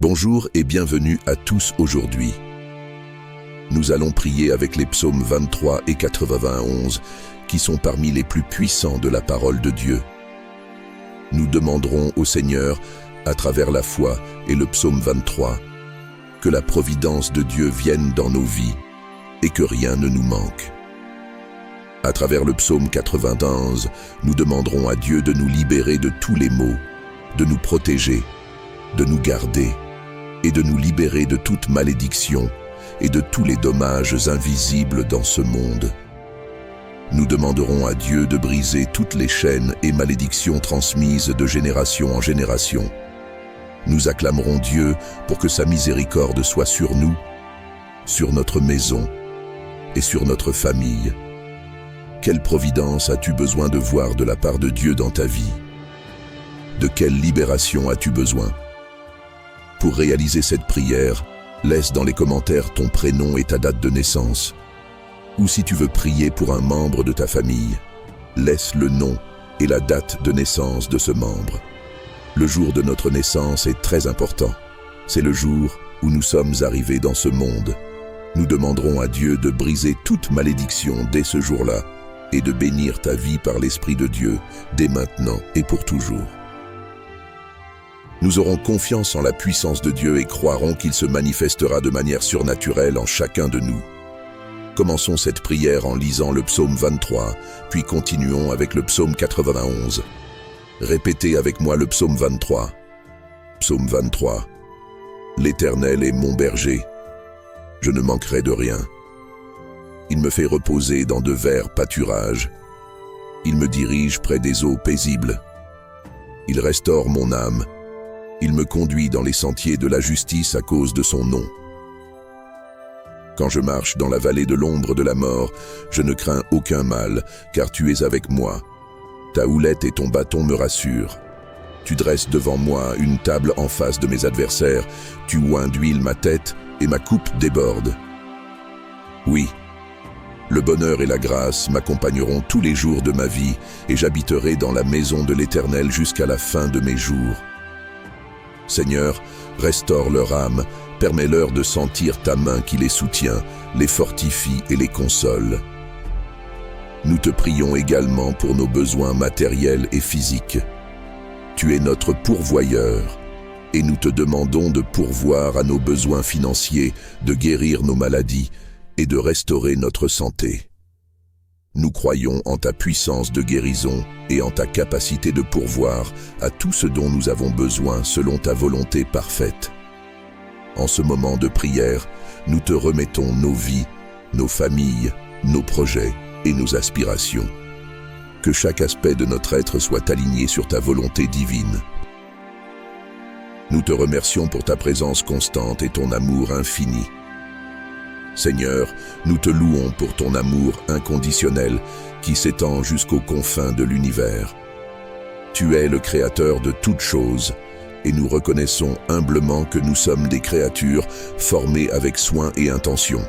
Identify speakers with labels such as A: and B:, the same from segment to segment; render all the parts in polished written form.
A: Bonjour et bienvenue à tous aujourd'hui. Nous allons prier avec les psaumes 23 et 91 qui sont parmi les plus puissants de la parole de Dieu. Nous demanderons au Seigneur, à travers la foi et le psaume 23, que la providence de Dieu vienne dans nos vies et que rien ne nous manque. À travers le psaume 91, nous demanderons à Dieu de nous libérer de tous les maux, de nous protéger, de nous garder et de nous libérer de toute malédiction et de tous les dommages invisibles dans ce monde. Nous demanderons à Dieu de briser toutes les chaînes et malédictions transmises de génération en génération. Nous acclamerons Dieu pour que sa miséricorde soit sur nous, sur notre maison et sur notre famille. Quelle providence as-tu besoin de voir de la part de Dieu dans ta vie? De quelle libération as-tu besoin? Pour réaliser cette prière, laisse dans les commentaires ton prénom et ta date de naissance. Ou si tu veux prier pour un membre de ta famille, laisse le nom et la date de naissance de ce membre. Le jour de notre naissance est très important. C'est le jour où nous sommes arrivés dans ce monde. Nous demanderons à Dieu de briser toute malédiction dès ce jour-là et de bénir ta vie par l'Esprit de Dieu dès maintenant et pour toujours. Nous aurons confiance en la puissance de Dieu et croirons qu'il se manifestera de manière surnaturelle en chacun de nous. Commençons cette prière en lisant le psaume 23, puis continuons avec le psaume 91. Répétez avec moi le psaume 23. Psaume 23. L'Éternel est mon berger. Je ne manquerai de rien. Il me fait reposer dans de verts pâturages. Il me dirige près des eaux paisibles. Il restaure mon âme. Il me conduit dans les sentiers de la justice à cause de son nom. Quand je marche dans la vallée de l'ombre de la mort, je ne crains aucun mal, car tu es avec moi. Ta houlette et ton bâton me rassurent. Tu dresses devant moi une table en face de mes adversaires, tu oins d'huile ma tête et ma coupe déborde. Oui, le bonheur et la grâce m'accompagneront tous les jours de ma vie, et j'habiterai dans la maison de l'Éternel jusqu'à la fin de mes jours. Seigneur, restaure leur âme, permets-leur de sentir ta main qui les soutient, les fortifie et les console. Nous te prions également pour nos besoins matériels et physiques. Tu es notre pourvoyeur, et nous te demandons de pourvoir à nos besoins financiers, de guérir nos maladies et de restaurer notre santé. Nous croyons en ta puissance de guérison et en ta capacité de pourvoir à tout ce dont nous avons besoin selon ta volonté parfaite. En ce moment de prière, nous te remettons nos vies, nos familles, nos projets et nos aspirations. Que chaque aspect de notre être soit aligné sur ta volonté divine. Nous te remercions pour ta présence constante et ton amour infini. Seigneur, nous te louons pour ton amour inconditionnel qui s'étend jusqu'aux confins de l'univers. Tu es le Créateur de toutes choses et nous reconnaissons humblement que nous sommes des créatures formées avec soin et intention.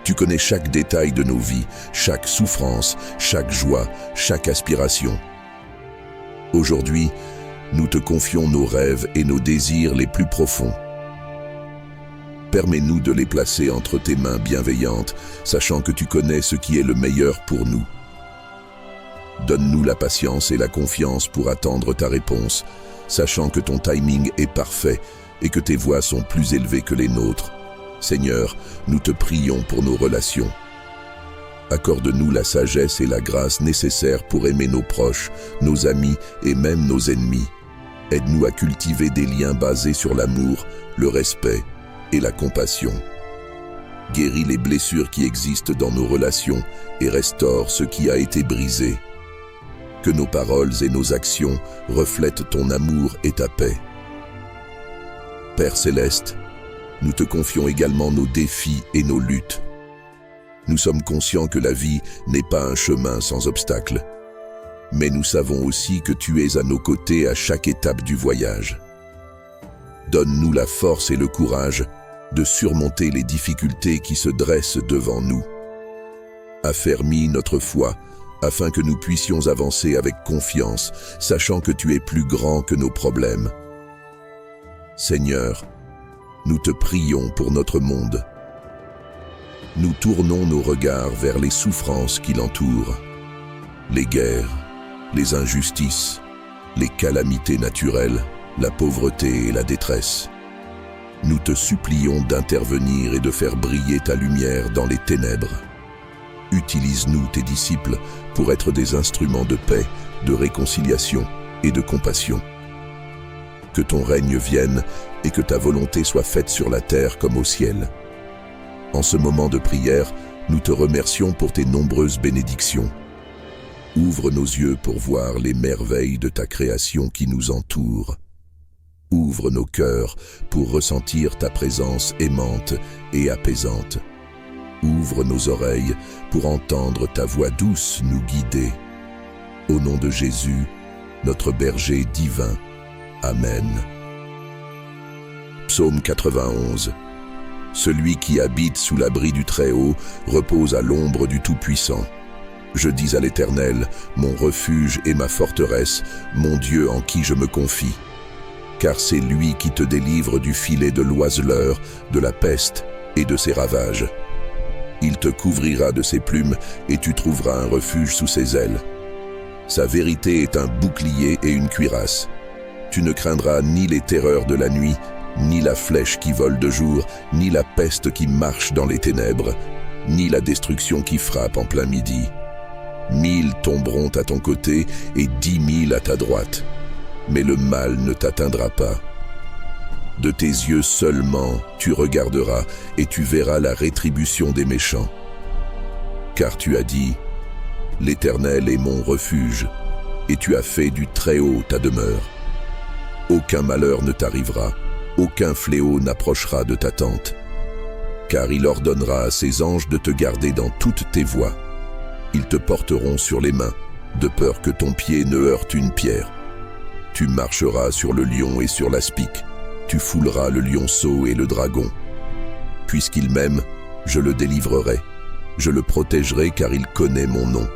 A: Tu connais chaque détail de nos vies, chaque souffrance, chaque joie, chaque aspiration. Aujourd'hui, nous te confions nos rêves et nos désirs les plus profonds. Permets-nous de les placer entre tes mains bienveillantes, sachant que tu connais ce qui est le meilleur pour nous. Donne-nous la patience et la confiance pour attendre ta réponse, sachant que ton timing est parfait et que tes voies sont plus élevées que les nôtres. Seigneur, nous te prions pour nos relations. Accorde-nous la sagesse et la grâce nécessaires pour aimer nos proches, nos amis et même nos ennemis. Aide-nous à cultiver des liens basés sur l'amour, le respect et la compassion. Guéris les blessures qui existent dans nos relations et restaure ce qui a été brisé. Que nos paroles et nos actions reflètent ton amour et ta paix. Père céleste, nous te confions également nos défis et nos luttes. Nous sommes conscients que la vie n'est pas un chemin sans obstacles, mais nous savons aussi que tu es à nos côtés à chaque étape du voyage. Donne-nous la force et le courage de surmonter les difficultés qui se dressent devant nous. Affermis notre foi afin que nous puissions avancer avec confiance, sachant que tu es plus grand que nos problèmes. Seigneur, nous te prions pour notre monde. Nous tournons nos regards vers les souffrances qui l'entourent, les guerres, les injustices, les calamités naturelles, la pauvreté et la détresse. Nous te supplions d'intervenir et de faire briller ta lumière dans les ténèbres. Utilise-nous, tes disciples, pour être des instruments de paix, de réconciliation et de compassion. Que ton règne vienne et que ta volonté soit faite sur la terre comme au ciel. En ce moment de prière, nous te remercions pour tes nombreuses bénédictions. Ouvre nos yeux pour voir les merveilles de ta création qui nous entoure. Ouvre nos cœurs pour ressentir ta présence aimante et apaisante. Ouvre nos oreilles pour entendre ta voix douce nous guider. Au nom de Jésus, notre berger divin. Amen. Psaume 91. Celui qui habite sous l'abri du Très-Haut repose à l'ombre du Tout-Puissant. Je dis à l'Éternel, mon refuge et ma forteresse, mon Dieu en qui je me confie. Car c'est lui qui te délivre du filet de l'oiseleur, de la peste et de ses ravages. Il te couvrira de ses plumes et tu trouveras un refuge sous ses ailes. Sa vérité est un bouclier et une cuirasse. Tu ne craindras ni les terreurs de la nuit, ni la flèche qui vole de jour, ni la peste qui marche dans les ténèbres, ni la destruction qui frappe en plein midi. 1000 tomberont à ton côté et 10 000 à ta droite, mais le mal ne t'atteindra pas. De tes yeux seulement tu regarderas et tu verras la rétribution des méchants. Car tu as dit, l'Éternel est mon refuge, et tu as fait du Très-Haut ta demeure. Aucun malheur ne t'arrivera, aucun fléau n'approchera de ta tente. Car il ordonnera à ses anges de te garder dans toutes tes voies. Ils te porteront sur les mains, de peur que ton pied ne heurte une pierre. Tu marcheras sur le lion et sur l'aspic. Tu fouleras le lionceau et le dragon. Puisqu'il m'aime, je le délivrerai. Je le protégerai car il connaît mon nom.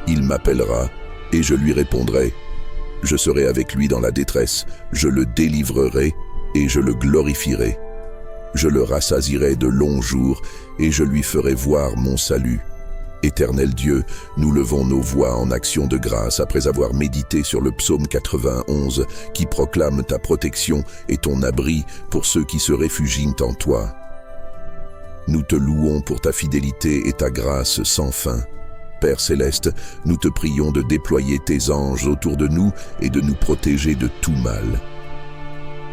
A: Il m'appellera et je lui répondrai. Je serai avec lui dans la détresse, je le délivrerai et je le glorifierai. Je le rassasierai de longs jours et je lui ferai voir mon salut. Éternel Dieu, nous levons nos voix en action de grâce après avoir médité sur le psaume 91 qui proclame ta protection et ton abri pour ceux qui se réfugient en toi. Nous te louons pour ta fidélité et ta grâce sans fin. Père céleste, nous te prions de déployer tes anges autour de nous et de nous protéger de tout mal.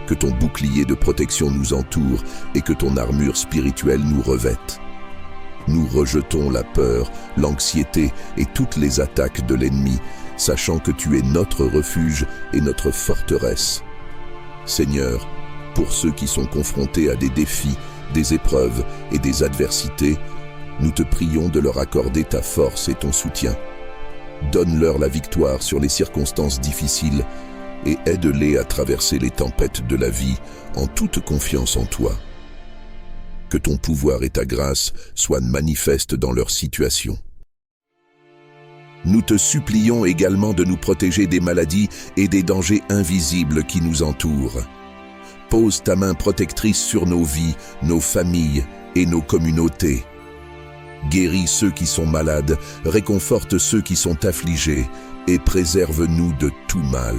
A: Que ton bouclier de protection nous entoure et que ton armure spirituelle nous revête. Nous rejetons la peur, l'anxiété et toutes les attaques de l'ennemi, sachant que tu es notre refuge et notre forteresse. Seigneur, pour ceux qui sont confrontés à des défis, des épreuves et des adversités, nous te prions de leur accorder ta force et ton soutien. Donne-leur la victoire sur les circonstances difficiles et aide-les à traverser les tempêtes de la vie en toute confiance en toi. Que ton pouvoir et ta grâce soient manifestes dans leur situation. Nous te supplions également de nous protéger des maladies et des dangers invisibles qui nous entourent. Pose ta main protectrice sur nos vies, nos familles et nos communautés. Guéris ceux qui sont malades, réconforte ceux qui sont affligés et préserve-nous de tout mal.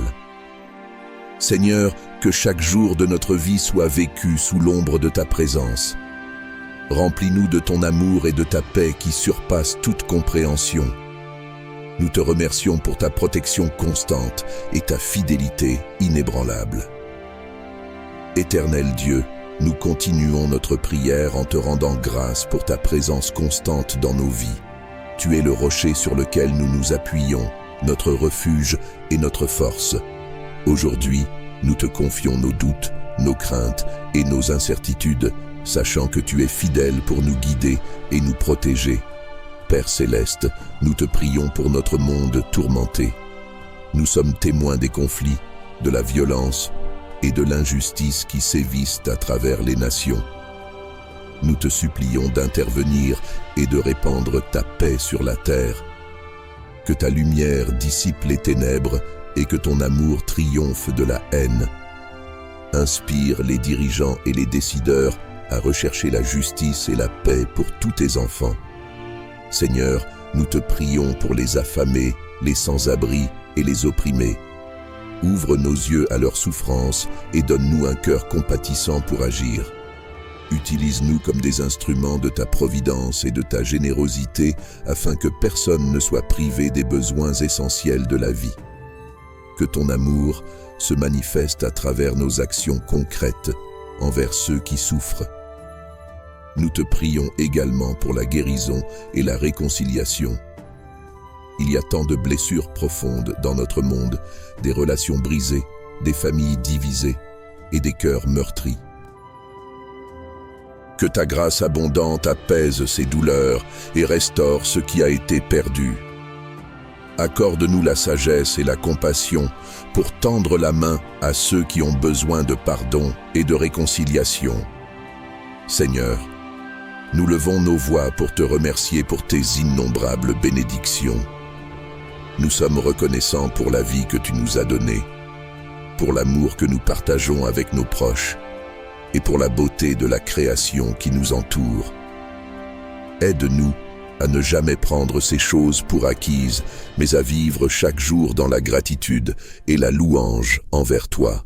A: Seigneur, que chaque jour de notre vie soit vécu sous l'ombre de ta présence. Remplis-nous de ton amour et de ta paix qui surpasse toute compréhension. Nous te remercions pour ta protection constante et ta fidélité inébranlable. Éternel Dieu, nous continuons notre prière en te rendant grâce pour ta présence constante dans nos vies. Tu es le rocher sur lequel nous nous appuyons, notre refuge et notre force. Aujourd'hui, nous te confions nos doutes, nos craintes et nos incertitudes, sachant que tu es fidèle pour nous guider et nous protéger. Père céleste, nous te prions pour notre monde tourmenté. Nous sommes témoins des conflits, de la violence et de l'injustice qui sévissent à travers les nations. Nous te supplions d'intervenir et de répandre ta paix sur la terre. Que ta lumière dissipe les ténèbres et que ton amour triomphe de la haine. inspire les dirigeants et les décideurs à rechercher la justice et la paix pour tous tes enfants. Seigneur, nous te prions pour les affamés, les sans-abri et les opprimés. Ouvre nos yeux à leur souffrance et donne-nous un cœur compatissant pour agir. Utilise-nous comme des instruments de ta providence et de ta générosité afin que personne ne soit privé des besoins essentiels de la vie. Que ton amour se manifeste à travers nos actions concrètes envers ceux qui souffrent. Nous te prions également pour la guérison et la réconciliation. Il y a tant de blessures profondes dans notre monde, des relations brisées, des familles divisées et des cœurs meurtris. Que ta grâce abondante apaise ces douleurs et restaure ce qui a été perdu. Accorde-nous la sagesse et la compassion pour tendre la main à ceux qui ont besoin de pardon et de réconciliation. Seigneur, nous levons nos voix pour te remercier pour tes innombrables bénédictions. Nous sommes reconnaissants pour la vie que tu nous as donnée, pour l'amour que nous partageons avec nos proches et pour la beauté de la création qui nous entoure. Aide-nous à ne jamais prendre ces choses pour acquises, mais à vivre chaque jour dans la gratitude et la louange envers toi.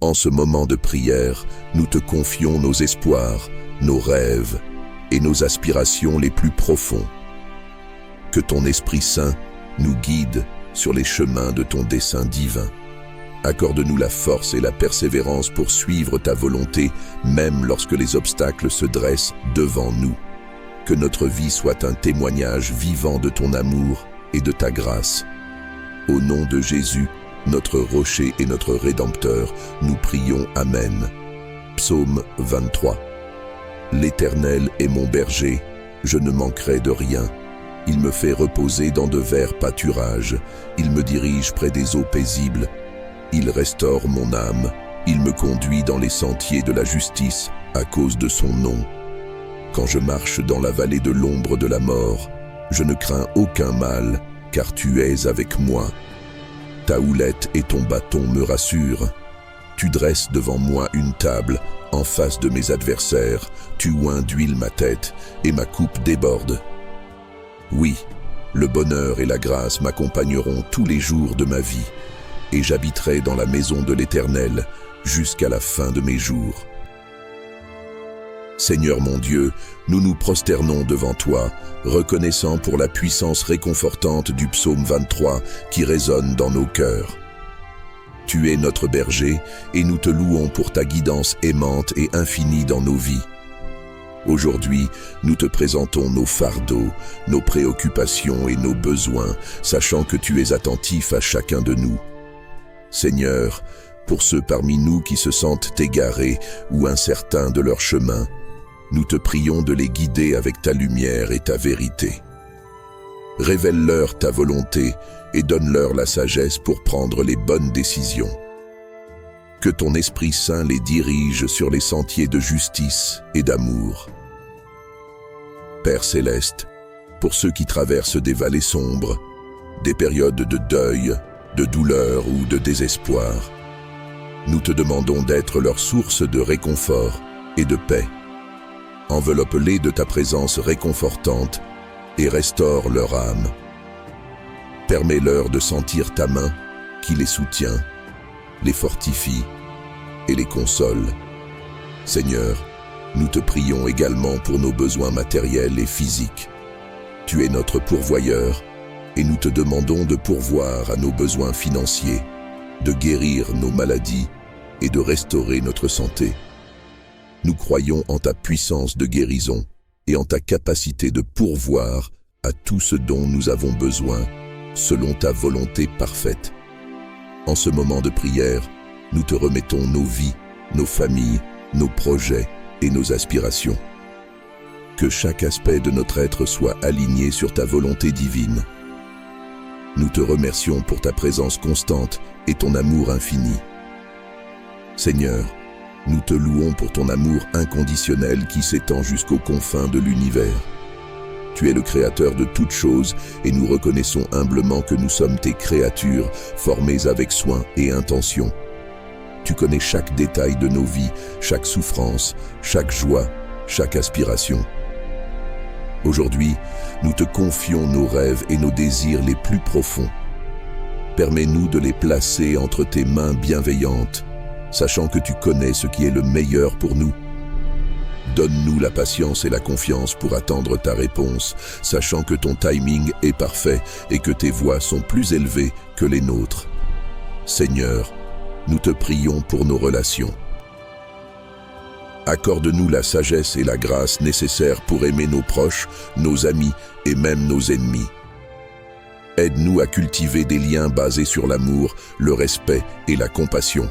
A: En ce moment de prière, nous te confions nos espoirs, nos rêves et nos aspirations les plus profonds. Que ton Esprit Saint nous guide sur les chemins de ton dessein divin. Accorde-nous la force et la persévérance pour suivre ta volonté, même lorsque les obstacles se dressent devant nous. Que notre vie soit un témoignage vivant de ton amour et de ta grâce. Au nom de Jésus, notre rocher et notre Rédempteur, nous prions Amen. Psaume 23. L'Éternel est mon berger, je ne manquerai de rien. Il me fait reposer dans de verts pâturages, il me dirige près des eaux paisibles. Il restaure mon âme, il me conduit dans les sentiers de la justice à cause de son nom. Quand je marche dans la vallée de l'ombre de la mort, je ne crains aucun mal, car tu es avec moi. Ta houlette et ton bâton me rassurent. Tu dresses devant moi une table, en face de mes adversaires, tu oins d'huile ma tête, et ma coupe déborde. Oui, le bonheur et la grâce m'accompagneront tous les jours de ma vie, et j'habiterai dans la maison de l'Éternel jusqu'à la fin de mes jours. Seigneur mon Dieu, nous nous prosternons devant toi, reconnaissant pour la puissance réconfortante du psaume 23 qui résonne dans nos cœurs. Tu es notre berger et nous te louons pour ta guidance aimante et infinie dans nos vies. Aujourd'hui, nous te présentons nos fardeaux, nos préoccupations et nos besoins, sachant que tu es attentif à chacun de nous. Seigneur, pour ceux parmi nous qui se sentent égarés ou incertains de leur chemin, nous te prions de les guider avec ta lumière et ta vérité. Révèle-leur ta volonté et donne-leur la sagesse pour prendre les bonnes décisions. Que ton Esprit Saint les dirige sur les sentiers de justice et d'amour. Père céleste, pour ceux qui traversent des vallées sombres, des périodes de deuil, de douleur ou de désespoir, nous te demandons d'être leur source de réconfort et de paix. Enveloppe-les de ta présence réconfortante et restaure leur âme. Permets-leur de sentir ta main qui les soutient, les fortifie et les console. Seigneur, nous te prions également pour nos besoins matériels et physiques. Tu es notre pourvoyeur et nous te demandons de pourvoir à nos besoins financiers, de guérir nos maladies et de restaurer notre santé. Nous croyons en ta puissance de guérison et en ta capacité de pourvoir à tout ce dont nous avons besoin, selon ta volonté parfaite. En ce moment de prière, nous te remettons nos vies, nos familles, nos projets et nos aspirations. Que chaque aspect de notre être soit aligné sur ta volonté divine. Nous te remercions pour ta présence constante et ton amour infini. Seigneur, nous te louons pour ton amour inconditionnel qui s'étend jusqu'aux confins de l'univers. Tu es le Créateur de toutes choses et nous reconnaissons humblement que nous sommes tes créatures, formées avec soin et intention. Tu connais chaque détail de nos vies, chaque souffrance, chaque joie, chaque aspiration. Aujourd'hui, nous te confions nos rêves et nos désirs les plus profonds. Permets-nous de les placer entre tes mains bienveillantes, sachant que tu connais ce qui est le meilleur pour nous. Donne-nous la patience et la confiance pour attendre ta réponse, sachant que ton timing est parfait et que tes voies sont plus élevées que les nôtres. Seigneur, nous te prions pour nos relations. Accorde-nous la sagesse et la grâce nécessaires pour aimer nos proches, nos amis et même nos ennemis. Aide-nous à cultiver des liens basés sur l'amour, le respect et la compassion.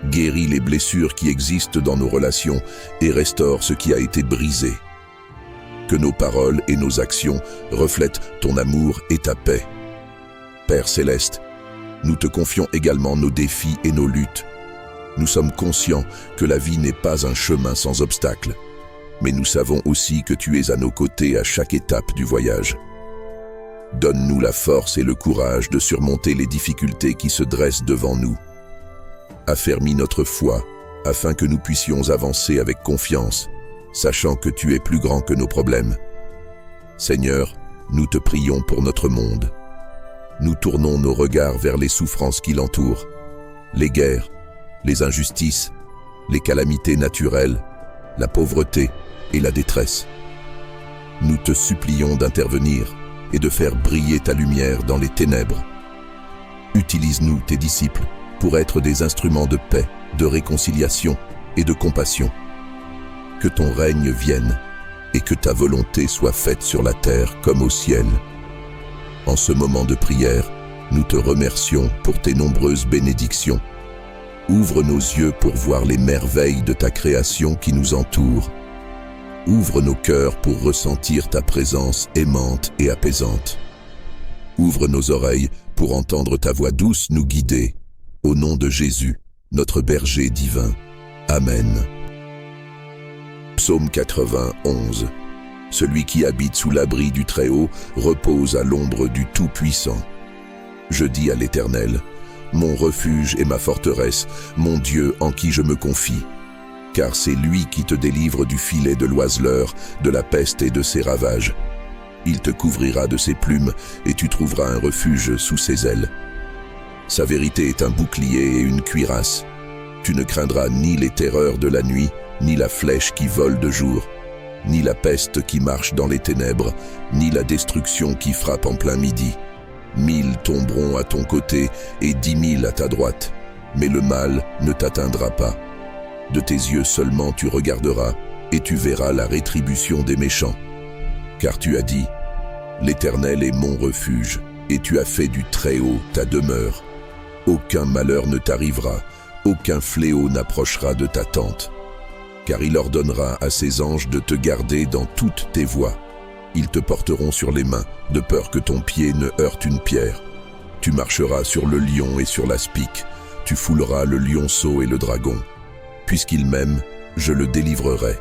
A: Guéris les blessures qui existent dans nos relations et restaure ce qui a été brisé. Que nos paroles et nos actions reflètent ton amour et ta paix. Père céleste, nous te confions également nos défis et nos luttes. Nous sommes conscients que la vie n'est pas un chemin sans obstacles, mais nous savons aussi que tu es à nos côtés à chaque étape du voyage. Donne-nous la force et le courage de surmonter les difficultés qui se dressent devant nous. Affermis notre foi, afin que nous puissions avancer avec confiance, sachant que tu es plus grand que nos problèmes. Seigneur, nous te prions pour notre monde. Nous tournons nos regards vers les souffrances qui l'entourent, les guerres, les injustices, les calamités naturelles, la pauvreté et la détresse. Nous te supplions d'intervenir et de faire briller ta lumière dans les ténèbres. Utilise-nous, tes disciples, pour être des instruments de paix, de réconciliation et de compassion. Que ton règne vienne et que ta volonté soit faite sur la terre comme au ciel. En ce moment de prière, nous te remercions pour tes nombreuses bénédictions. Ouvre nos yeux pour voir les merveilles de ta création qui nous entoure. Ouvre nos cœurs pour ressentir ta présence aimante et apaisante. Ouvre nos oreilles pour entendre ta voix douce nous guider. Au nom de Jésus, notre berger divin. Amen. Psaume 91. Celui qui habite sous l'abri du Très-Haut repose à l'ombre du Tout-Puissant. Je dis à l'Éternel, mon refuge et ma forteresse, mon Dieu en qui je me confie. Car c'est lui qui te délivre du filet de l'oiseleur, de la peste et de ses ravages. Il te couvrira de ses plumes et tu trouveras un refuge sous ses ailes. Sa vérité est un bouclier et une cuirasse. Tu ne craindras ni les terreurs de la nuit, ni la flèche qui vole de jour, ni la peste qui marche dans les ténèbres, ni la destruction qui frappe en plein midi. 1000 tomberont à ton côté et 10 000 à ta droite, mais le mal ne t'atteindra pas. De tes yeux seulement tu regarderas et tu verras la rétribution des méchants. Car tu as dit, l'Éternel est mon refuge, et tu as fait du Très-Haut ta demeure. Aucun malheur ne t'arrivera, aucun fléau n'approchera de ta tente. Car il ordonnera à ses anges de te garder dans toutes tes voies. Ils te porteront sur les mains, de peur que ton pied ne heurte une pierre. Tu marcheras sur le lion et sur l'aspic, tu fouleras le lionceau et le dragon. Puisqu'il m'aime, je le délivrerai.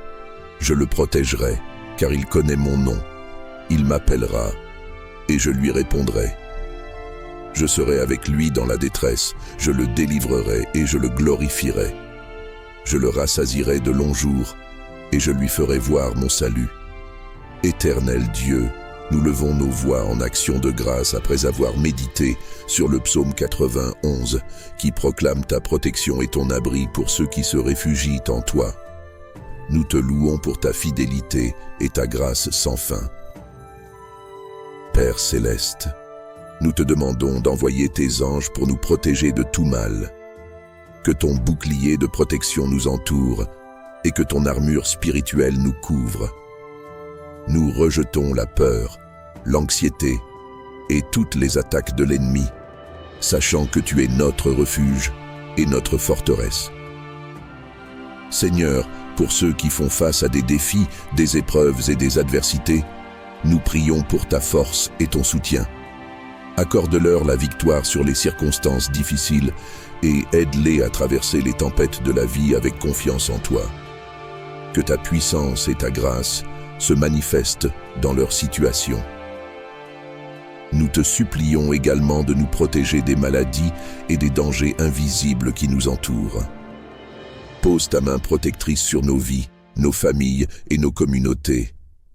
A: Je le protégerai, car il connaît mon nom. Il m'appellera, et je lui répondrai. Je serai avec lui dans la détresse, je le délivrerai et je le glorifierai. Je le rassasierai de longs jours, et je lui ferai voir mon salut. Éternel Dieu, nous levons nos voix en action de grâce après avoir médité sur le psaume 91, qui proclame ta protection et ton abri pour ceux qui se réfugient en toi. Nous te louons pour ta fidélité et ta grâce sans fin. Père céleste, nous te demandons d'envoyer tes anges pour nous protéger de tout mal. Que ton bouclier de protection nous entoure et que ton armure spirituelle nous couvre. Nous rejetons la peur, l'anxiété et toutes les attaques de l'ennemi, sachant que tu es notre refuge et notre forteresse. Seigneur, pour ceux qui font face à des défis, des épreuves et des adversités, nous prions pour ta force et ton soutien. Accorde-leur la victoire sur les circonstances difficiles et aide-les à traverser les tempêtes de la vie avec confiance en toi. Que ta puissance et ta grâce se manifestent dans leur situation. Nous te supplions également de nous protéger des maladies et des dangers invisibles qui nous entourent. Pose ta main protectrice sur nos vies, nos familles et nos communautés.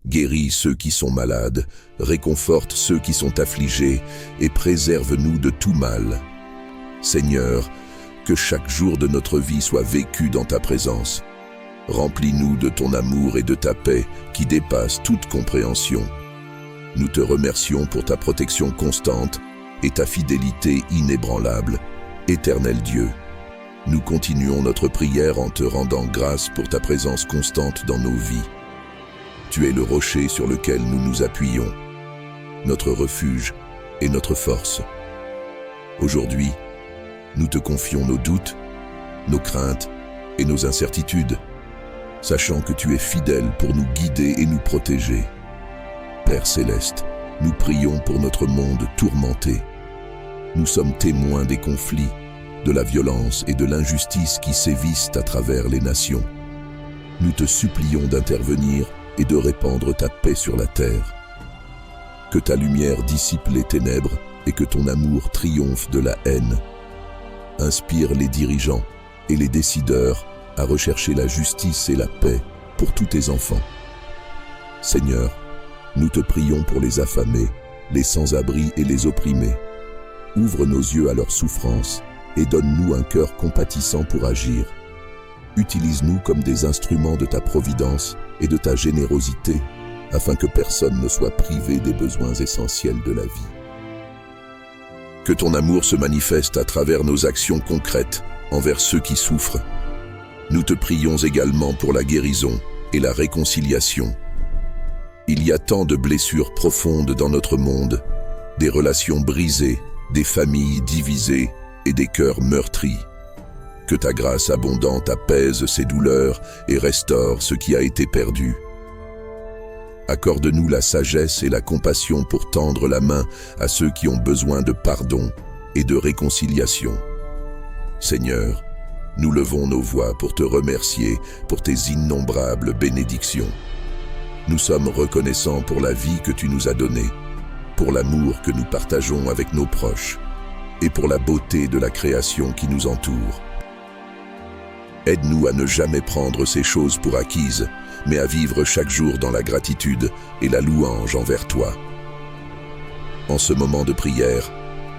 A: Guéris ceux qui sont malades, réconforte ceux qui sont affligés et préserve-nous de tout mal. Seigneur, que chaque jour de notre vie soit vécu dans ta présence. Remplis-nous de ton amour et de ta paix qui dépasse toute compréhension. Nous te remercions pour ta protection constante et ta fidélité inébranlable. Éternel Dieu, nous continuons notre prière en te rendant grâce pour ta présence constante dans nos vies. Tu es le rocher sur lequel nous nous appuyons, notre refuge et notre force. Aujourd'hui, nous te confions nos doutes, nos craintes et nos incertitudes, sachant que tu es fidèle pour nous guider et nous protéger. Père céleste, nous prions pour notre monde tourmenté. Nous sommes témoins des conflits, de la violence et de l'injustice qui sévissent à travers les nations. Nous te supplions d'intervenir et de répandre ta paix sur la terre. Que ta lumière dissipe les ténèbres et que ton amour triomphe de la haine. Inspire les dirigeants et les décideurs à rechercher la justice et la paix pour tous tes enfants. Seigneur, nous te prions pour les affamés, les sans-abri et les opprimés. Ouvre nos yeux à leur souffrance et donne-nous un cœur compatissant pour agir. Utilise-nous comme des instruments de ta providence et de ta générosité, afin que personne ne soit privé des besoins essentiels de la vie. Que ton amour se manifeste à travers nos actions concrètes envers ceux qui souffrent. Nous te prions également pour la guérison et la réconciliation. Il y a tant de blessures profondes dans notre monde, des relations brisées, des familles divisées et des cœurs meurtris. Que ta grâce abondante apaise ces douleurs et restaure ce qui a été perdu. Accorde-nous la sagesse et la compassion pour tendre la main à ceux qui ont besoin de pardon et de réconciliation. Seigneur, nous levons nos voix pour te remercier pour tes innombrables bénédictions. Nous sommes reconnaissants pour la vie que tu nous as donnée, pour l'amour que nous partageons avec nos proches et pour la beauté de la création qui nous entoure. Aide-nous à ne jamais prendre ces choses pour acquises, mais à vivre chaque jour dans la gratitude et la louange envers toi. En ce moment de prière,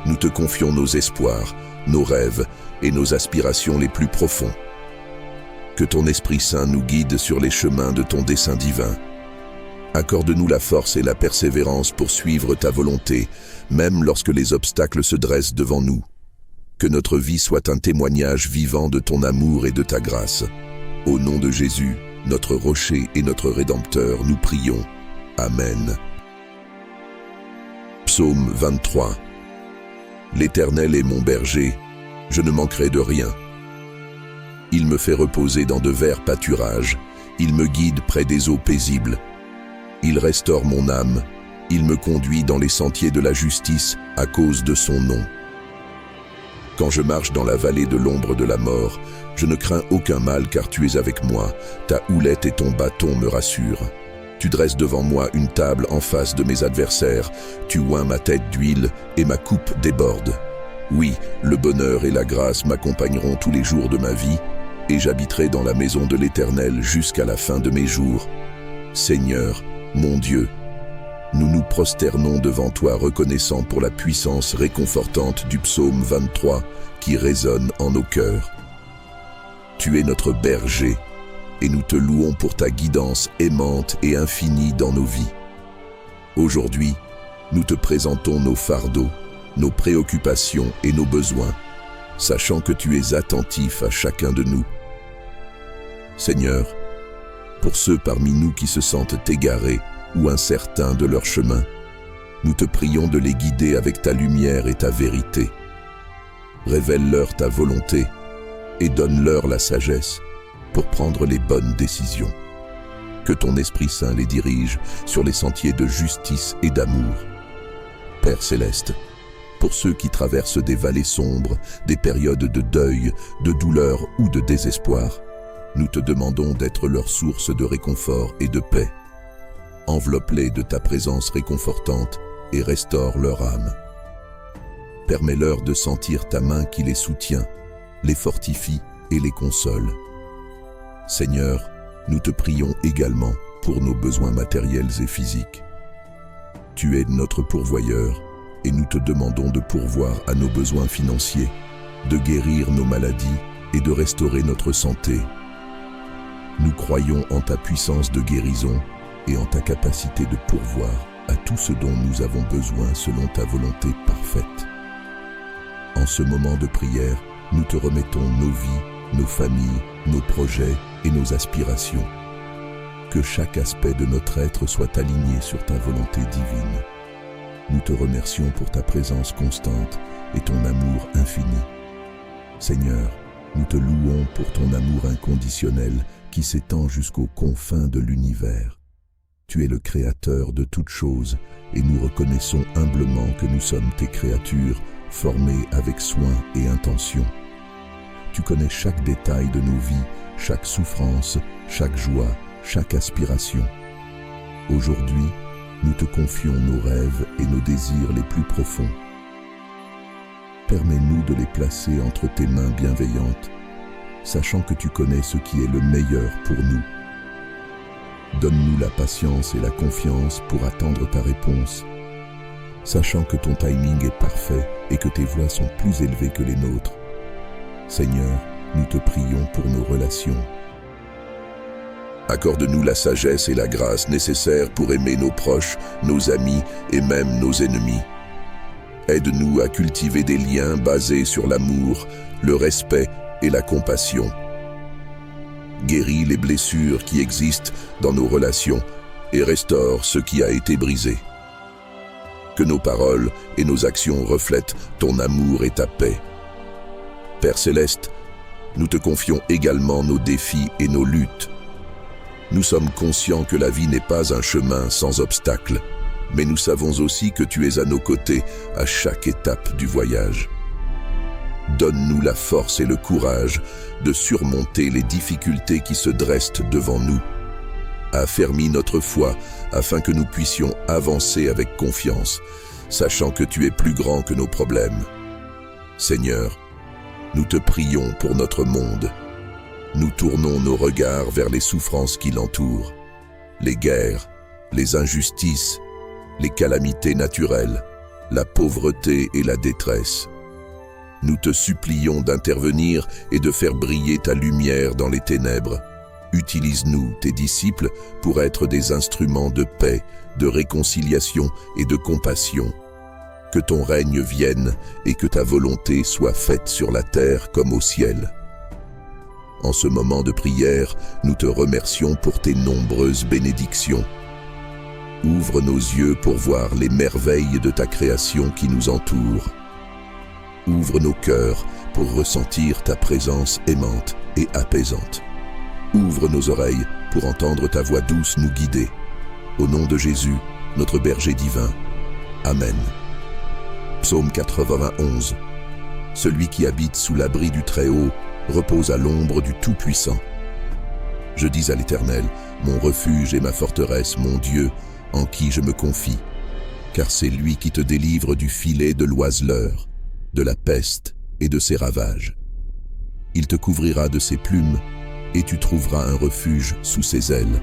A: nous te confions nos espoirs, nos rêves et nos aspirations les plus profonds. Que ton Esprit Saint nous guide sur les chemins de ton dessein divin. Accorde-nous la force et la persévérance pour suivre ta volonté, même lorsque les obstacles se dressent devant nous. Que notre vie soit un témoignage vivant de ton amour et de ta grâce. Au nom de Jésus, notre rocher et notre Rédempteur, nous prions. Amen. Psaume 23. L'Éternel est mon berger, je ne manquerai de rien. Il me fait reposer dans de verts pâturages, il me guide près des eaux paisibles. Il restaure mon âme, il me conduit dans les sentiers de la justice à cause de son nom. Quand je marche dans la vallée de l'ombre de la mort, je ne crains aucun mal car tu es avec moi, ta houlette et ton bâton me rassurent. Tu dresses devant moi une table en face de mes adversaires, tu oins ma tête d'huile et ma coupe déborde. Oui, le bonheur et la grâce m'accompagneront tous les jours de ma vie, et j'habiterai dans la maison de l'Éternel jusqu'à la fin de mes jours. Seigneur, mon Dieu, nous nous prosternons devant toi reconnaissants pour la puissance réconfortante du psaume 23 qui résonne en nos cœurs. Tu es notre berger et nous te louons pour ta guidance aimante et infinie dans nos vies. Aujourd'hui, nous te présentons nos fardeaux, nos préoccupations et nos besoins, sachant que tu es attentif à chacun de nous. Seigneur, pour ceux parmi nous qui se sentent égarés ou incertains de leur chemin, nous te prions de les guider avec ta lumière et ta vérité. Révèle-leur ta volonté et donne-leur la sagesse pour prendre les bonnes décisions. Que ton Esprit Saint les dirige sur les sentiers de justice et d'amour. Père céleste, pour ceux qui traversent des vallées sombres, des périodes de deuil, de douleur ou de désespoir, nous te demandons d'être leur source de réconfort et de paix. Enveloppe-les de ta présence réconfortante et restaure leur âme. Permets-leur de sentir ta main qui les soutient, les fortifie et les console. Seigneur, nous te prions également pour nos besoins matériels et physiques. Tu es notre pourvoyeur et nous te demandons de pourvoir à nos besoins financiers, de guérir nos maladies et de restaurer notre santé. Nous croyons en ta puissance de guérison et en ta capacité de pourvoir à tout ce dont nous avons besoin selon ta volonté parfaite. En ce moment de prière, nous te remettons nos vies, nos familles, nos projets et nos aspirations. Que chaque aspect de notre être soit aligné sur ta volonté divine. Nous te remercions pour ta présence constante et ton amour infini. Seigneur, nous te louons pour ton amour inconditionnel qui s'étend jusqu'aux confins de l'univers. Tu es le Créateur de toutes choses et nous reconnaissons humblement que nous sommes tes créatures formées avec soin et intention. Tu connais chaque détail de nos vies, chaque souffrance, chaque joie, chaque aspiration. Aujourd'hui, nous te confions nos rêves et nos désirs les plus profonds. Permets-nous de les placer entre tes mains bienveillantes, sachant que tu connais ce qui est le meilleur pour nous. Donne-nous la patience et la confiance pour attendre ta réponse, sachant que ton timing est parfait et que tes voies sont plus élevées que les nôtres. Seigneur, nous te prions pour nos relations. Accorde-nous la sagesse et la grâce nécessaires pour aimer nos proches, nos amis et même nos ennemis. Aide-nous à cultiver des liens basés sur l'amour, le respect et la compassion. Guéris les blessures qui existent dans nos relations et restaure ce qui a été brisé. Que nos paroles et nos actions reflètent ton amour et ta paix. Père Céleste, nous te confions également nos défis et nos luttes. Nous sommes conscients que la vie n'est pas un chemin sans obstacles, mais nous savons aussi que tu es à nos côtés à chaque étape du voyage. Donne-nous la force et le courage de surmonter les difficultés qui se dressent devant nous. Affermis notre foi afin que nous puissions avancer avec confiance, sachant que tu es plus grand que nos problèmes. Seigneur, nous te prions pour notre monde. Nous tournons nos regards vers les souffrances qui l'entourent, les guerres, les injustices, les calamités naturelles, la pauvreté et la détresse. Nous te supplions d'intervenir et de faire briller ta lumière dans les ténèbres. Utilise-nous, tes disciples, pour être des instruments de paix, de réconciliation et de compassion. Que ton règne vienne et que ta volonté soit faite sur la terre comme au ciel. En ce moment de prière, nous te remercions pour tes nombreuses bénédictions. Ouvre nos yeux pour voir les merveilles de ta création qui nous entoure. Ouvre nos cœurs pour ressentir ta présence aimante et apaisante. Ouvre nos oreilles pour entendre ta voix douce nous guider. Au nom de Jésus, notre berger divin. Amen. Psaume 91. Celui qui habite sous l'abri du Très-Haut repose à l'ombre du Tout-Puissant. Je dis à l'Éternel, mon refuge et ma forteresse, mon Dieu, en qui je me confie, car c'est lui qui te délivre du filet de l'oiseleur, de la peste et de ses ravages. Il te couvrira de ses plumes, et tu trouveras un refuge sous ses ailes.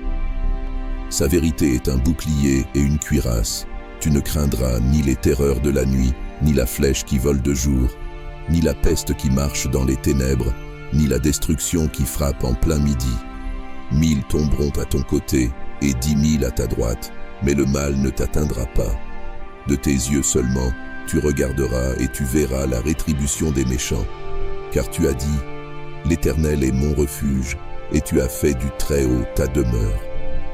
A: Sa vérité est un bouclier et une cuirasse. Tu ne craindras ni les terreurs de la nuit, ni la flèche qui vole de jour, ni la peste qui marche dans les ténèbres, ni la destruction qui frappe en plein midi. 1000 tomberont à ton côté et 10 000 à ta droite, mais le mal ne t'atteindra pas. De tes yeux seulement, tu regarderas et tu verras la rétribution des méchants. Car tu as dit, l'Éternel est mon refuge, et tu as fait du Très-Haut ta demeure.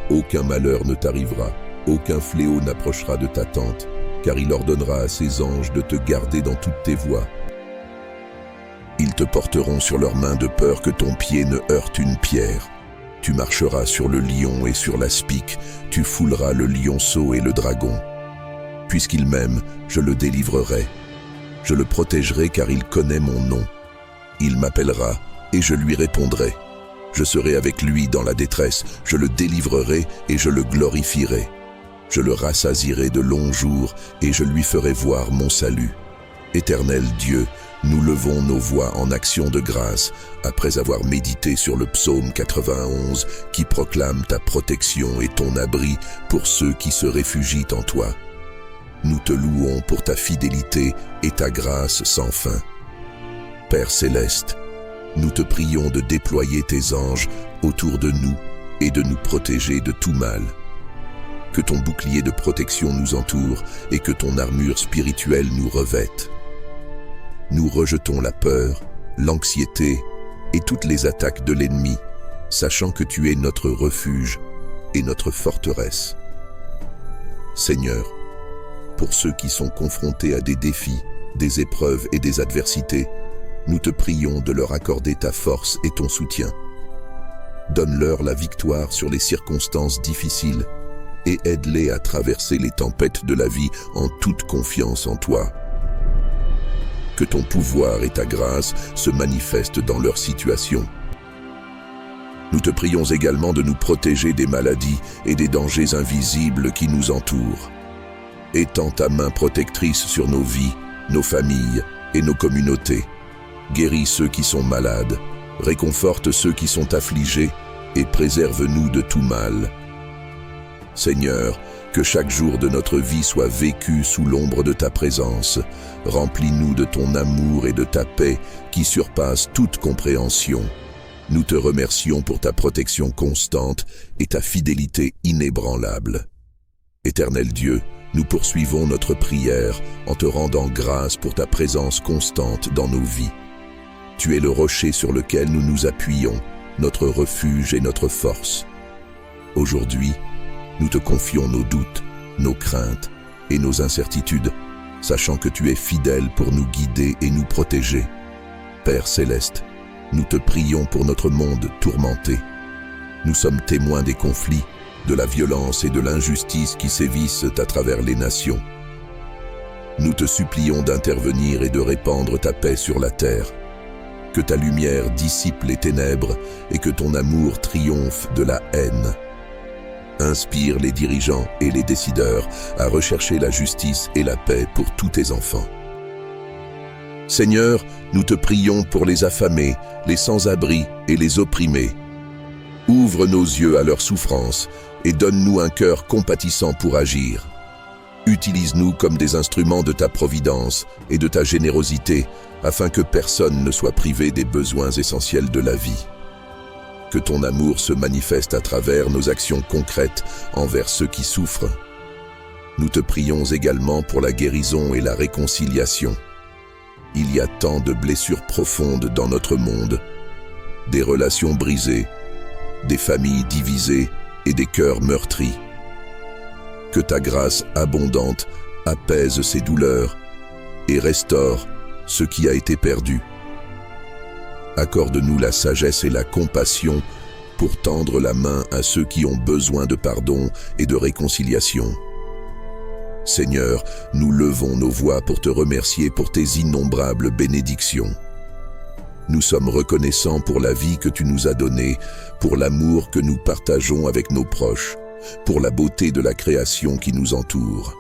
A: Aucun malheur ne t'arrivera, aucun fléau n'approchera de ta tente, car il ordonnera à ses anges de te garder dans toutes tes voies. Ils te porteront sur leurs mains de peur que ton pied ne heurte une pierre. Tu marcheras sur le lion et sur l'aspic, tu fouleras le lionceau et le dragon. Puisqu'il m'aime, je le délivrerai. Je le protégerai car il connaît mon nom. Il m'appellera et je lui répondrai. Je serai avec lui dans la détresse, je le délivrerai et je le glorifierai. Je le rassasierai de longs jours et je lui ferai voir mon salut. Éternel Dieu, nous levons nos voix en action de grâce après avoir médité sur le psaume 91 qui proclame ta protection et ton abri pour ceux qui se réfugient en toi. Nous te louons pour ta fidélité et ta grâce sans fin. Père céleste, nous te prions de déployer tes anges autour de nous et de nous protéger de tout mal. Que ton bouclier de protection nous entoure et que ton armure spirituelle nous revête. Nous rejetons la peur, l'anxiété et toutes les attaques de l'ennemi, sachant que tu es notre refuge et notre forteresse. Seigneur, pour ceux qui sont confrontés à des défis, des épreuves et des adversités, nous te prions de leur accorder ta force et ton soutien. Donne-leur la victoire sur les circonstances difficiles et aide-les à traverser les tempêtes de la vie en toute confiance en toi. Que ton pouvoir et ta grâce se manifestent dans leur situation. Nous te prions également de nous protéger des maladies et des dangers invisibles qui nous entourent. Étends ta main protectrice sur nos vies, nos familles et nos communautés. Guéris ceux qui sont malades, réconforte ceux qui sont affligés et préserve-nous de tout mal. Seigneur, que chaque jour de notre vie soit vécu sous l'ombre de ta présence. Remplis-nous de ton amour et de ta paix qui surpasse toute compréhension. Nous te remercions pour ta protection constante et ta fidélité inébranlable. Éternel Dieu, nous poursuivons notre prière en te rendant grâce pour ta présence constante dans nos vies. Tu es le rocher sur lequel nous nous appuyons, notre refuge et notre force. Aujourd'hui, nous te confions nos doutes, nos craintes et nos incertitudes, sachant que tu es fidèle pour nous guider et nous protéger. Père céleste, nous te prions pour notre monde tourmenté. Nous sommes témoins des conflits, de la violence et de l'injustice qui sévissent à travers les nations. Nous te supplions d'intervenir et de répandre ta paix sur la terre. Que ta lumière dissipe les ténèbres et que ton amour triomphe de la haine. Inspire les dirigeants et les décideurs à rechercher la justice et la paix pour tous tes enfants. Seigneur, nous te prions pour les affamés, les sans-abri et les opprimés. Ouvre nos yeux à leur souffrance et donne-nous un cœur compatissant pour agir. Utilise-nous comme des instruments de ta providence et de ta générosité afin que personne ne soit privé des besoins essentiels de la vie. Que ton amour se manifeste à travers nos actions concrètes envers ceux qui souffrent. Nous te prions également pour la guérison et la réconciliation. Il y a tant de blessures profondes dans notre monde, des relations brisées, des familles divisées et des cœurs meurtris. Que ta grâce abondante apaise ces douleurs et restaure ce qui a été perdu. Accorde-nous la sagesse et la compassion pour tendre la main à ceux qui ont besoin de pardon et de réconciliation. Seigneur, nous levons nos voix pour te remercier pour tes innombrables bénédictions. Nous sommes reconnaissants pour la vie que tu nous as donnée, pour l'amour que nous partageons avec nos proches, pour la beauté de la création qui nous entoure.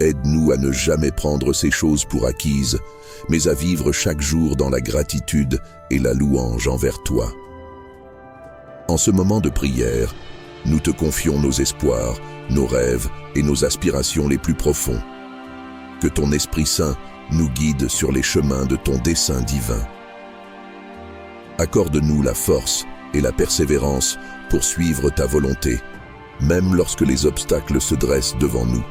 A: Aide-nous à ne jamais prendre ces choses pour acquises, mais à vivre chaque jour dans la gratitude et la louange envers toi. En ce moment de prière, nous te confions nos espoirs, nos rêves et nos aspirations les plus profonds. Que ton Esprit Saint nous guide sur les chemins de ton dessein divin. Accorde-nous la force et la persévérance pour suivre ta volonté, même lorsque les obstacles se dressent devant nous.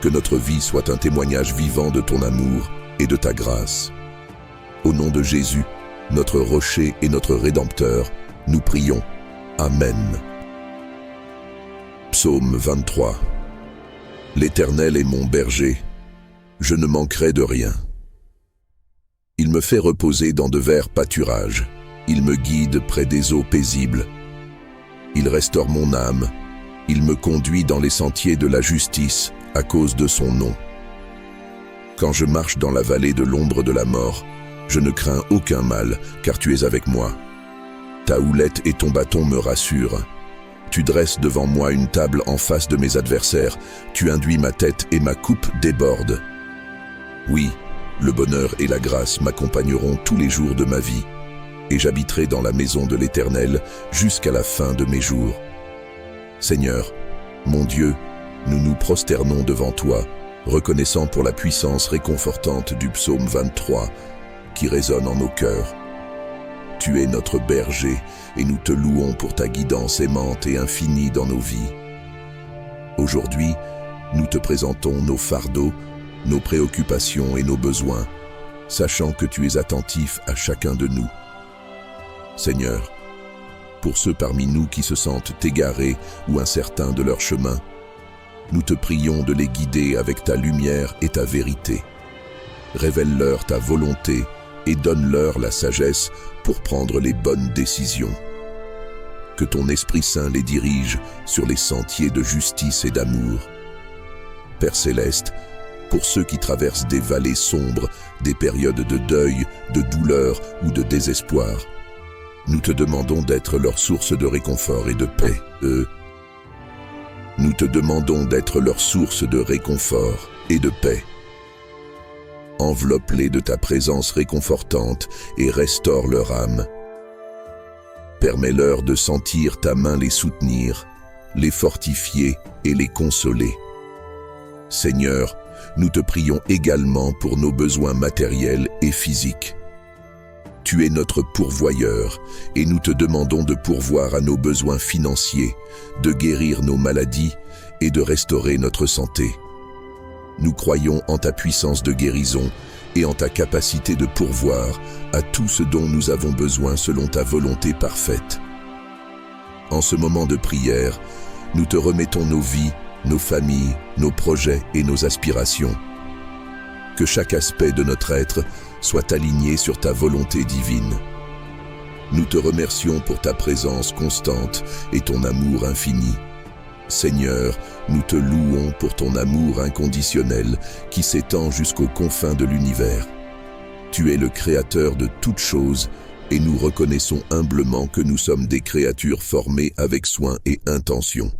A: Que notre vie soit un témoignage vivant de ton amour et de ta grâce. Au nom de Jésus, notre rocher et notre Rédempteur, nous prions. Amen. Psaume 23. L'Éternel est mon berger, je ne manquerai de rien. Il me fait reposer dans de verts pâturages, il me guide près des eaux paisibles. Il restaure mon âme, il me conduit dans les sentiers de la justice à cause de son nom. Quand je marche dans la vallée de l'ombre de la mort, je ne crains aucun mal, car tu es avec moi. Ta houlette et ton bâton me rassurent. Tu dresses devant moi une table en face de mes adversaires. Tu induis ma tête et ma coupe déborde. Oui, le bonheur et la grâce m'accompagneront tous les jours de ma vie, et j'habiterai dans la maison de l'Éternel jusqu'à la fin de mes jours. Seigneur, mon Dieu, nous nous prosternons devant toi, reconnaissant pour la puissance réconfortante du psaume 23 qui résonne en nos cœurs. Tu es notre berger et nous te louons pour ta guidance aimante et infinie dans nos vies. Aujourd'hui, nous te présentons nos fardeaux, nos préoccupations et nos besoins, sachant que tu es attentif à chacun de nous. Seigneur, pour ceux parmi nous qui se sentent égarés ou incertains de leur chemin, nous te prions de les guider avec ta lumière et ta vérité. Révèle-leur ta volonté et donne-leur la sagesse pour prendre les bonnes décisions. Que ton Esprit Saint les dirige sur les sentiers de justice et d'amour. Père Céleste, pour ceux qui traversent des vallées sombres, des périodes de deuil, de douleur ou de désespoir, nous te demandons d'être leur source de réconfort et de paix. Nous te demandons d'être leur source de réconfort et de paix. Enveloppe-les de ta présence réconfortante et restaure leur âme. Permets-leur de sentir ta main les soutenir, les fortifier et les consoler. Seigneur, nous te prions également pour nos besoins matériels et physiques. Tu es notre pourvoyeur et nous te demandons de pourvoir à nos besoins financiers, de guérir nos maladies et de restaurer notre santé. Nous croyons en ta puissance de guérison et en ta capacité de pourvoir à tout ce dont nous avons besoin selon ta volonté parfaite. En ce moment de prière, nous te remettons nos vies, nos familles, nos projets et nos aspirations. Que chaque aspect de notre être soit aligné sur ta volonté divine. Nous te remercions pour ta présence constante et ton amour infini. Seigneur, nous te louons pour ton amour inconditionnel qui s'étend jusqu'aux confins de l'univers. Tu es le Créateur de toutes choses et nous reconnaissons humblement que nous sommes des créatures formées avec soin et intention.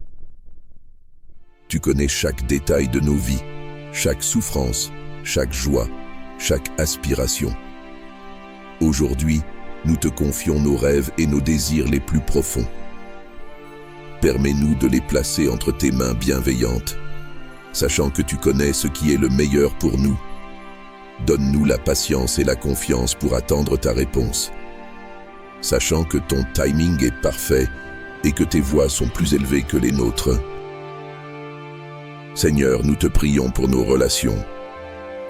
A: Tu connais chaque détail de nos vies, chaque souffrance, chaque joie, chaque aspiration. Aujourd'hui, nous te confions nos rêves et nos désirs les plus profonds. Permets-nous de les placer entre tes mains bienveillantes, sachant que tu connais ce qui est le meilleur pour nous. Donne-nous la patience et la confiance pour attendre ta réponse, sachant que ton timing est parfait et que tes voies sont plus élevées que les nôtres. Seigneur, nous te prions pour nos relations.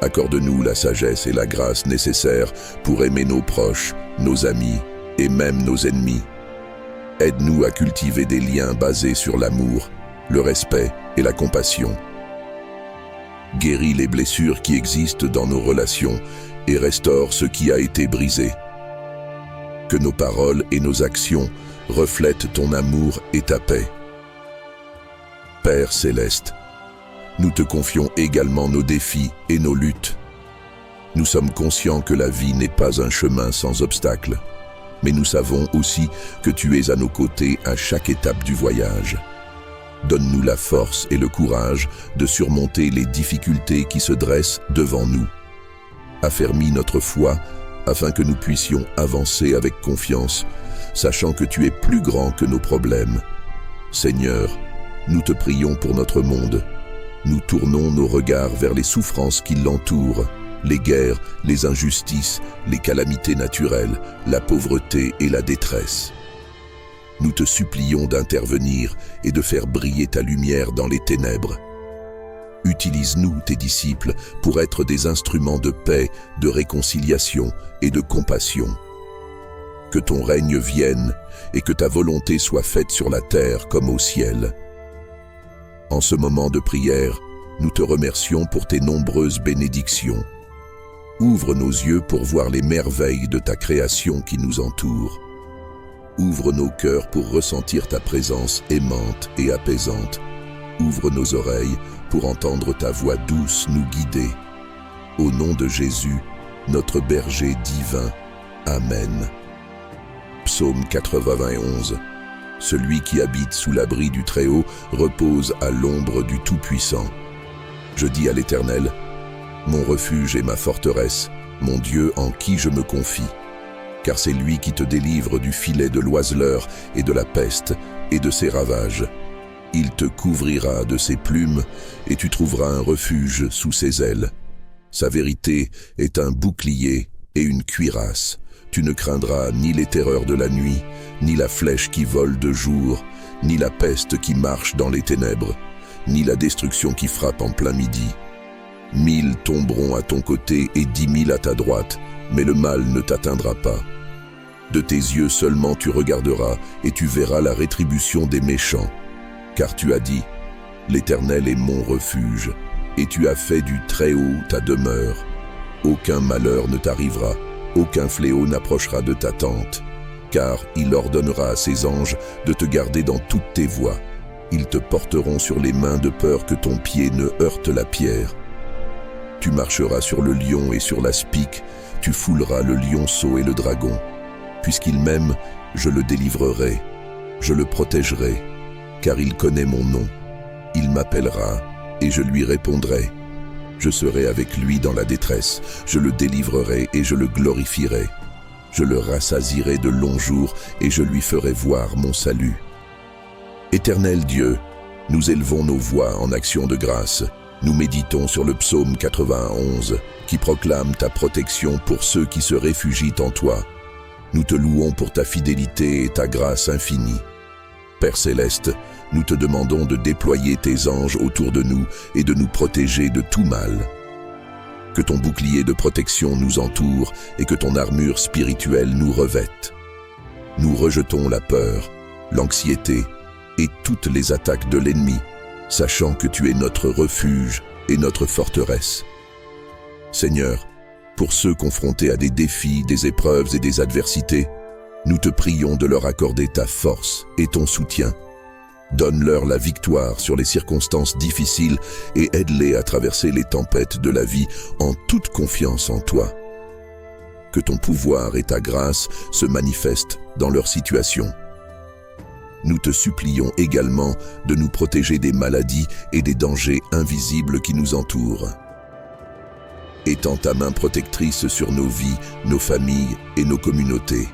A: Accorde-nous la sagesse et la grâce nécessaires pour aimer nos proches, nos amis et même nos ennemis. Aide-nous à cultiver des liens basés sur l'amour, le respect et la compassion. Guéris les blessures qui existent dans nos relations et restaure ce qui a été brisé. Que nos paroles et nos actions reflètent ton amour et ta paix. Père Céleste, nous te confions également nos défis et nos luttes. Nous sommes conscients que la vie n'est pas un chemin sans obstacles, mais nous savons aussi que tu es à nos côtés à chaque étape du voyage. Donne-nous la force et le courage de surmonter les difficultés qui se dressent devant nous. Affermis notre foi afin que nous puissions avancer avec confiance, sachant que tu es plus grand que nos problèmes. Seigneur, nous te prions pour notre monde. Nous tournons nos regards vers les souffrances qui l'entourent, les guerres, les injustices, les calamités naturelles, la pauvreté et la détresse. Nous te supplions d'intervenir et de faire briller ta lumière dans les ténèbres. Utilise-nous, tes disciples, pour être des instruments de paix, de réconciliation et de compassion. Que ton règne vienne et que ta volonté soit faite sur la terre comme au ciel. En ce moment de prière, nous te remercions pour tes nombreuses bénédictions. Ouvre nos yeux pour voir les merveilles de ta création qui nous entoure. Ouvre nos cœurs pour ressentir ta présence aimante et apaisante. Ouvre nos oreilles pour entendre ta voix douce nous guider. Au nom de Jésus, notre berger divin. Amen. Psaume 91. Celui qui habite sous l'abri du Très-Haut repose à l'ombre du Tout-Puissant. Je dis à l'Éternel, mon refuge et ma forteresse, mon Dieu en qui je me confie. Car c'est lui qui te délivre du filet de l'oiseleur et de la peste et de ses ravages. Il te couvrira de ses plumes et tu trouveras un refuge sous ses ailes. Sa vérité est un bouclier et une cuirasse. Tu ne craindras ni les terreurs de la nuit, ni la flèche qui vole de jour, ni la peste qui marche dans les ténèbres, ni la destruction qui frappe en plein midi. 1000 tomberont à ton côté et 10 000 à ta droite, mais le mal ne t'atteindra pas. De tes yeux seulement tu regarderas et tu verras la rétribution des méchants. Car tu as dit, l'Éternel est mon refuge, et tu as fait du Très-Haut ta demeure. Aucun malheur ne t'arrivera, aucun fléau n'approchera de ta tente, car il ordonnera à ses anges de te garder dans toutes tes voies. Ils te porteront sur les mains de peur que ton pied ne heurte la pierre. Tu marcheras sur le lion et sur l'aspic, tu fouleras le lionceau et le dragon. Puisqu'il m'aime, je le délivrerai, je le protégerai, car il connaît mon nom. Il m'appellera, et je lui répondrai. Je serai avec lui dans la détresse, je le délivrerai et je le glorifierai. Je le rassasierai de longs jours et je lui ferai voir mon salut. Éternel Dieu, nous élevons nos voix en action de grâce. Nous méditons sur le psaume 91 qui proclame ta protection pour ceux qui se réfugient en toi. Nous te louons pour ta fidélité et ta grâce infinie. Père céleste, nous te demandons de déployer tes anges autour de nous et de nous protéger de tout mal. Que ton bouclier de protection nous entoure et que ton armure spirituelle nous revête. Nous rejetons la peur, l'anxiété et toutes les attaques de l'ennemi, sachant que tu es notre refuge et notre forteresse. Seigneur, pour ceux confrontés à des défis, des épreuves et des adversités, nous te prions de leur accorder ta force et ton soutien. Donne-leur la victoire sur les circonstances difficiles et aide-les à traverser les tempêtes de la vie en toute confiance en toi. Que ton pouvoir et ta grâce se manifestent dans leur situation. Nous te supplions également de nous protéger des maladies et des dangers invisibles qui nous entourent. Étends ta main protectrice sur nos vies, nos familles et nos communautés.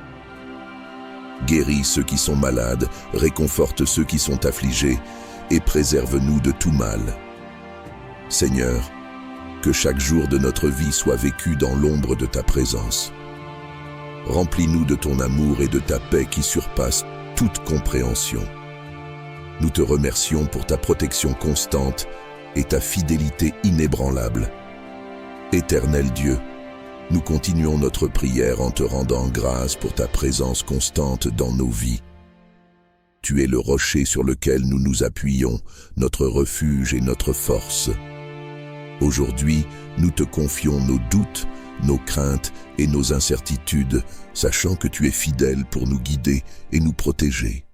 A: Guéris ceux qui sont malades, réconforte ceux qui sont affligés et préserve-nous de tout mal. Seigneur, que chaque jour de notre vie soit vécu dans l'ombre de ta présence. Remplis-nous de ton amour et de ta paix qui surpasse toute compréhension. Nous te remercions pour ta protection constante et ta fidélité inébranlable. Éternel Dieu, nous continuons notre prière en te rendant grâce pour ta présence constante dans nos vies. Tu es le rocher sur lequel nous nous appuyons, notre refuge et notre force. Aujourd'hui, nous te confions nos doutes, nos craintes et nos incertitudes, sachant que tu es fidèle pour nous guider et nous protéger.